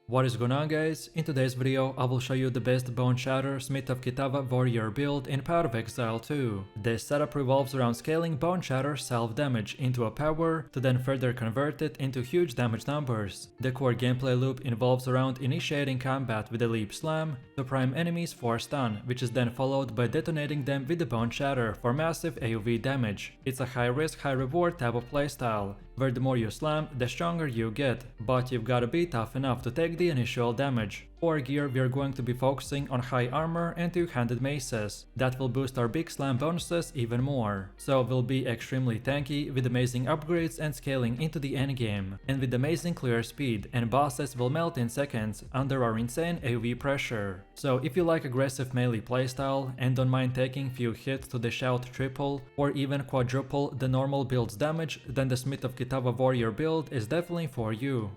What is going on, guys? In today's video I will show you the best Bone Shatter Smith of Kitava warrior build in Power of Exile 2. This setup revolves around scaling Bone Shatter self-damage into a power to then further convert it into huge damage numbers. The core gameplay loop involves around initiating combat with a leap slam to prime enemies for stun, which is then followed by detonating them with the Bone Shatter for massive AoV damage. It's a high risk, high reward type of playstyle, where the more you slam, the stronger you get, but you've gotta be tough enough to take the initial damage. For gear, we are going to be focusing on high armor and two-handed maces. That will boost our big slam bonuses even more. So we'll be extremely tanky with amazing upgrades and scaling into the endgame, and with amazing clear speed, and bosses will melt in seconds under our insane AoV pressure. So if you like aggressive melee playstyle and don't mind taking few hits to dish out triple or even quadruple the normal build's damage, then the Smith of Kitava warrior build is definitely for you.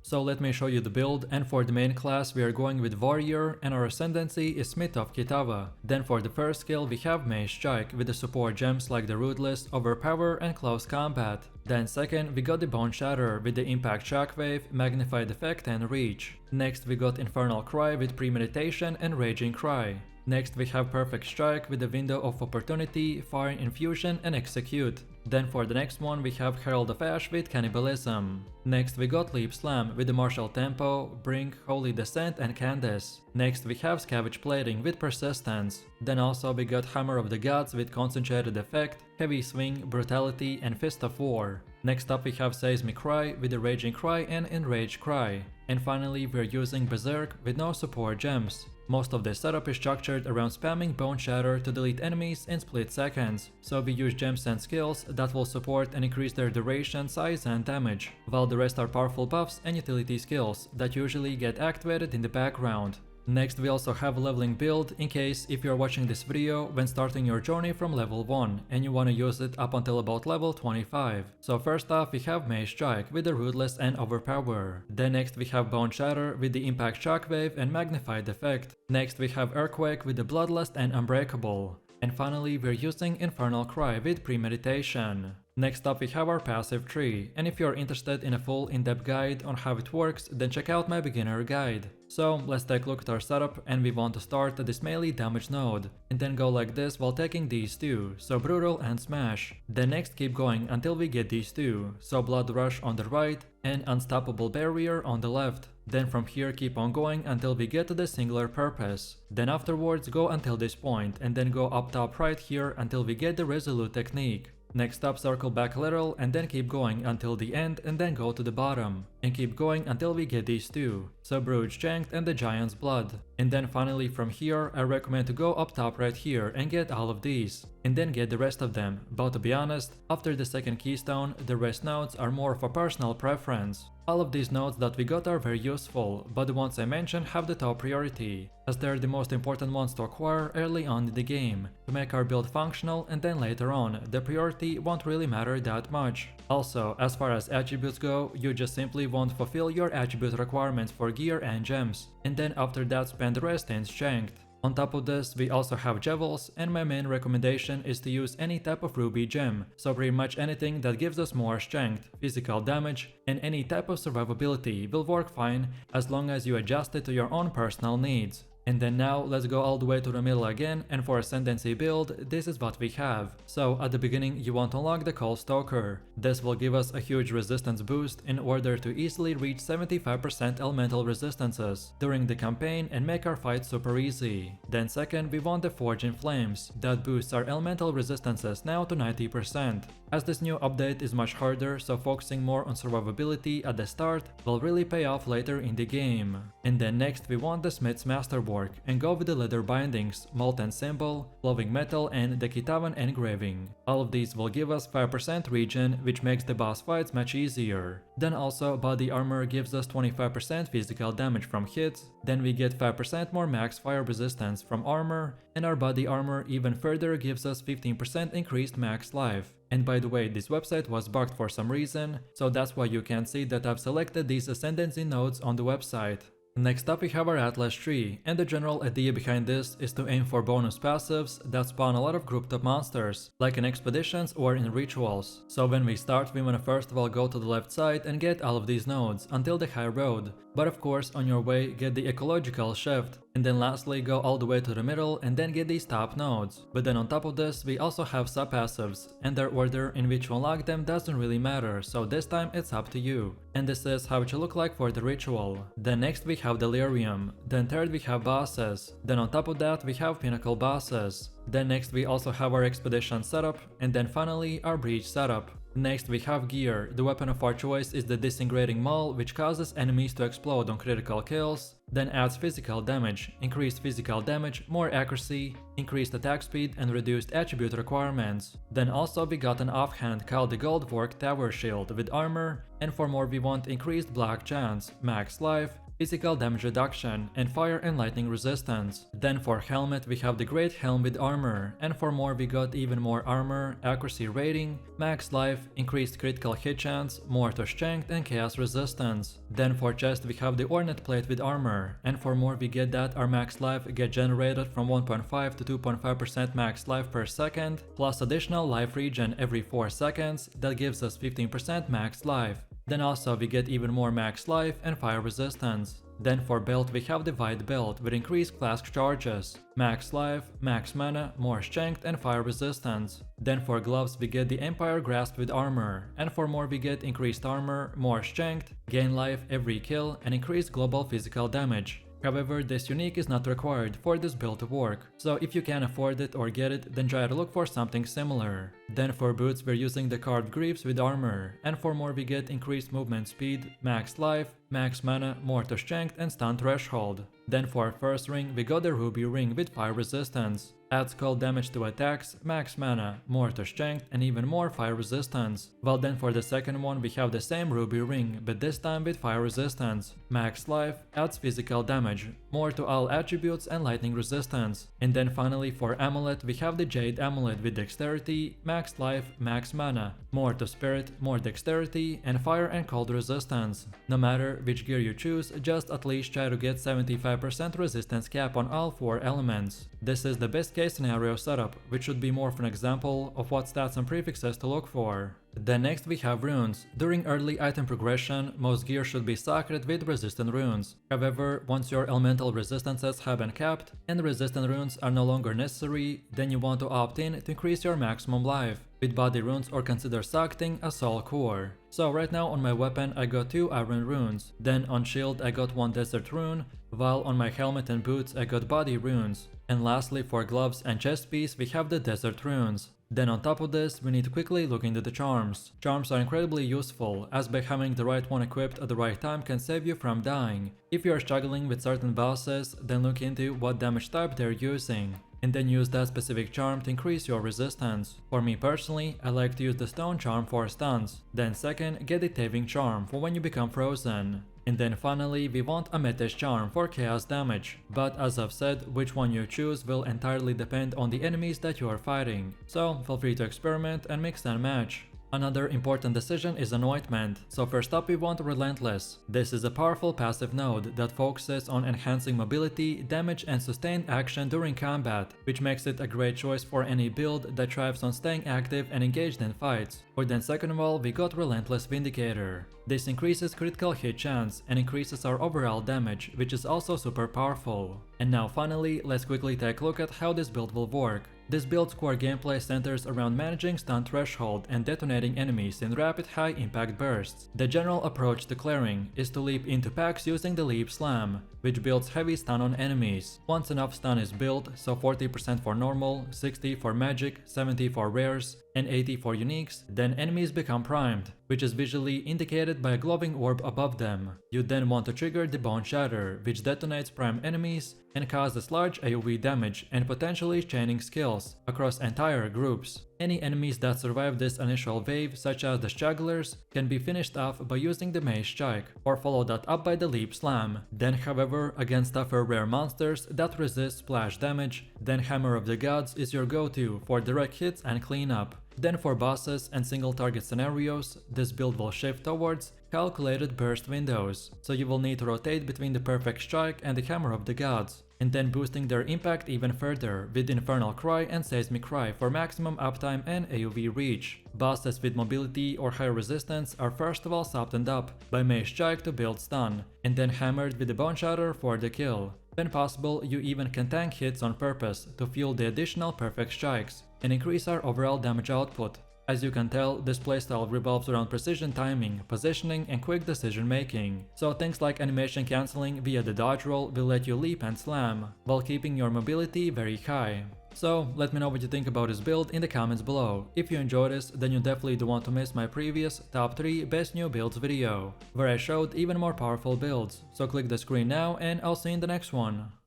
So let me show you the build, and for the main class we are going with Warrior and our Ascendancy is Smith of Kitava. Then for the first skill we have Mace Strike with the support gems like the Ruthless, Overpower and Close Combat. Then second we got the Bone Shatter with the Impact Shockwave, Magnified Effect and Reach. Next we got Infernal Cry with Premeditation and Raging Cry. Next we have Perfect Strike with the Window of Opportunity, Fire Infusion and Execute. Then for the next one we have Herald of Ash with Cannibalism. Next we got Leap Slam with the Martial Tempo, Bring, Holy Descent and Candace. Next we have Scavenge Plating with Persistence. Then also we got Hammer of the Gods with Concentrated Effect, Heavy Swing, Brutality and Fist of War. Next up we have Seismic Cry with the Raging Cry and Enraged Cry. And finally we're using Berserk with no support gems. Most of this setup is structured around spamming Bone Shatter to delete enemies in split seconds, so we use gems and skills that will support and increase their duration, size and damage, while the rest are powerful buffs and utility skills that usually get activated in the background. Next we also have a leveling build in case if you are watching this video when starting your journey from level 1 and you want to use it up until about level 25. So first off we have Mace Strike with the Ruthless and Overpower. Then next we have Bone Shatter with the Impact Shockwave and Magnified Effect. Next we have Earthquake with the Bloodlust and Unbreakable. And finally we're using Infernal Cry with Premeditation. Next up we have our passive tree, and if you're interested in a full in-depth guide on how it works, then check out my beginner guide. So let's take a look at our setup, and we want to start at this melee damage node, and then go like this while taking these two, so Brutal and Smash. Then next keep going until we get these two, so Blood Rush on the right and Unstoppable Barrier on the left. Then from here keep on going until we get to the Singular Purpose. Then afterwards go until this point and then go up top right here until we get the Resolute technique. Next up circle back lateral and then keep going until the end and then go to the bottom. And keep going until we get these two, so Bruised Shanked and the Giant's Blood. And then finally from here I recommend to go up top right here and get all of these. And then get the rest of them, but to be honest, after the second keystone, the rest nodes are more of a personal preference. All of these nodes that we got are very useful, but the ones I mentioned have the top priority, as they're the most important ones to acquire early on in the game, to make our build functional, and then later on, the priority won't really matter that much. Also, as far as attributes go, you just simply won't fulfill your attribute requirements for gear and gems, and then after that spend the rest in Strength. On top of this, we also have Jewels, and my main recommendation is to use any type of ruby gem, so pretty much anything that gives us more strength, physical damage, and any type of survivability will work fine as long as you adjust it to your own personal needs. And then now let's go all the way to the middle again, and for Ascendancy build, this is what we have. So at the beginning you want to unlock the Cold Stalker. This will give us a huge resistance boost in order to easily reach 75% elemental resistances during the campaign and make our fight super easy. Then second we want the Forge in Flames, that boosts our elemental resistances now to 90%. As this new update is much harder, so focusing more on survivability at the start will really pay off later in the game. And then next we want the Smith's Masterwork and go with the leather bindings, Molten Symbol, Flowing Metal and the Kitavan engraving. All of these will give us 5% regen, which makes the boss fights much easier. Then also Body Armor gives us 25% physical damage from hits, then we get 5% more max fire resistance from armor, and our Body Armor even further gives us 15% increased max life. And by the way, this website was bugged for some reason, so that's why you can see that I've selected these Ascendancy nodes on the website. Next up we have our Atlas tree, and the general idea behind this is to aim for bonus passives that spawn a lot of grouped up monsters, like in expeditions or in rituals. So when we start, we wanna first of all go to the left side and get all of these nodes until the high road, but of course on your way get the ecological shift, and then lastly go all the way to the middle and then get these top nodes. But then on top of this we also have sub passives, and their order in which you unlock them doesn't really matter, so this time it's up to you. And this is how it should look like for the ritual. Then next we have Delirium, then third we have bosses, then on top of that we have pinnacle bosses. Then next we also have our expedition setup, and then finally our breach setup. Next we have gear. The weapon of our choice is the disintegrating maul, which causes enemies to explode on critical kills, then adds physical damage, increased physical damage, more accuracy, increased attack speed and reduced attribute requirements. Then also we got an offhand called the Goldwork Tower Shield with armor, and for more we want increased block chance, max life, physical damage reduction, and fire and lightning resistance. Then for helmet we have the Great Helm with armor, and for more we got even more armor, accuracy rating, max life, increased critical hit chance, more to strength and chaos resistance. Then for chest we have the Ornate plate with armor, and for more we get that our max life get generated from 1.5 to 2.5% max life per second, plus additional life regen every 4 seconds that gives us 15% max life. Then also we get even more max life and fire resistance. Then for belt we have the White belt with increased flask charges, max life, max mana, more strength and fire resistance. Then for gloves we get the Empire Grasp with armor, and for more we get increased armor, more strength, gain life every kill and increased global physical damage. However, this unique is not required for this build to work, so if you can afford it or get it, then try to look for something similar. Then for boots we're using the Carved Greaves with armor, and for more we get increased movement speed, max life, max mana, more to strength and stun threshold. Then for our first ring we got the Ruby ring with fire resistance, adds cold damage to attacks, max mana, more to strength and even more fire resistance. While then for the second one we have the same Ruby ring, but this time with fire resistance, max life, adds physical damage, more to all attributes and lightning resistance. And then finally for amulet we have the Jade amulet with dexterity, max life, max mana, more to spirit, more dexterity and fire and cold resistance. No matter which gear you choose, just at least try to get 75% resistance cap on all 4 elements. This is the best case scenario setup, which should be more of an example of what stats and prefixes to look for. Then next we have runes. During early item progression, most gear should be socked with resistant runes. However, once your elemental resistances have been capped and resistant runes are no longer necessary, then you want to opt in to increase your maximum life with body runes or consider socketing a soul core. So right now on my weapon I got 2 iron runes, then on shield I got 1 desert rune, while on my helmet and boots I got body runes. And lastly for gloves and chest piece we have the desert runes. Then on top of this, we need to quickly look into the charms. Charms are incredibly useful, as by having the right one equipped at the right time can save you from dying. If you are struggling with certain bosses, then look into what damage type they're using, and then use that specific charm to increase your resistance. For me personally, I like to use the stone charm for stuns. Then second, get the Taving charm for when you become frozen. And then finally we want a Metesh charm for chaos damage, but as I've said, which one you choose will entirely depend on the enemies that you are fighting, so feel free to experiment and mix and match. Another important decision is Anointment, so first up we want Relentless. This is a powerful passive node that focuses on enhancing mobility, damage and sustained action during combat, which makes it a great choice for any build that thrives on staying active and engaged in fights. Or then second of all we got Relentless Vindicator. This increases critical hit chance and increases our overall damage, which is also super powerful. And now finally, let's quickly take a look at how this build will work. This build's core gameplay centers around managing stun threshold and detonating enemies in rapid high impact bursts. The general approach to clearing is to leap into packs using the Leap Slam, which builds heavy stun on enemies. Once enough stun is built, so 40% for normal, 60 for magic, 70 for rares, and 80 for uniques, then enemies become primed, which is visually indicated by a glowing orb above them. You then want to trigger the Bone Shatter, which detonates prime enemies and causes large AoE damage and potentially chaining skills across entire groups. Any enemies that survive this initial wave, such as the stragglers, can be finished off by using the Mace Strike, or follow that up by the Leap Slam. Then however, against tougher rare monsters that resist splash damage, then Hammer of the Gods is your go-to for direct hits and cleanup. Then for bosses and single target scenarios, this build will shift towards calculated burst windows, so you will need to rotate between the perfect strike and the hammer of the gods, and then boosting their impact even further with Infernal Cry and Seismic Cry for maximum uptime and AoV reach. Bosses with mobility or high resistance are first of all softened up by Mage Strike to build stun, and then hammered with the Bone Shatter for the kill. When possible, you even can tank hits on purpose to fuel the additional perfect strikes and increase our overall damage output. As you can tell, this playstyle revolves around precision timing, positioning, and quick decision making, so things like animation cancelling via the dodge roll will let you leap and slam, while keeping your mobility very high. So let me know what you think about this build in the comments below. If you enjoyed this, then you definitely don't want to miss my previous top 3 best new builds video, where I showed even more powerful builds, so click the screen now and I'll see you in the next one.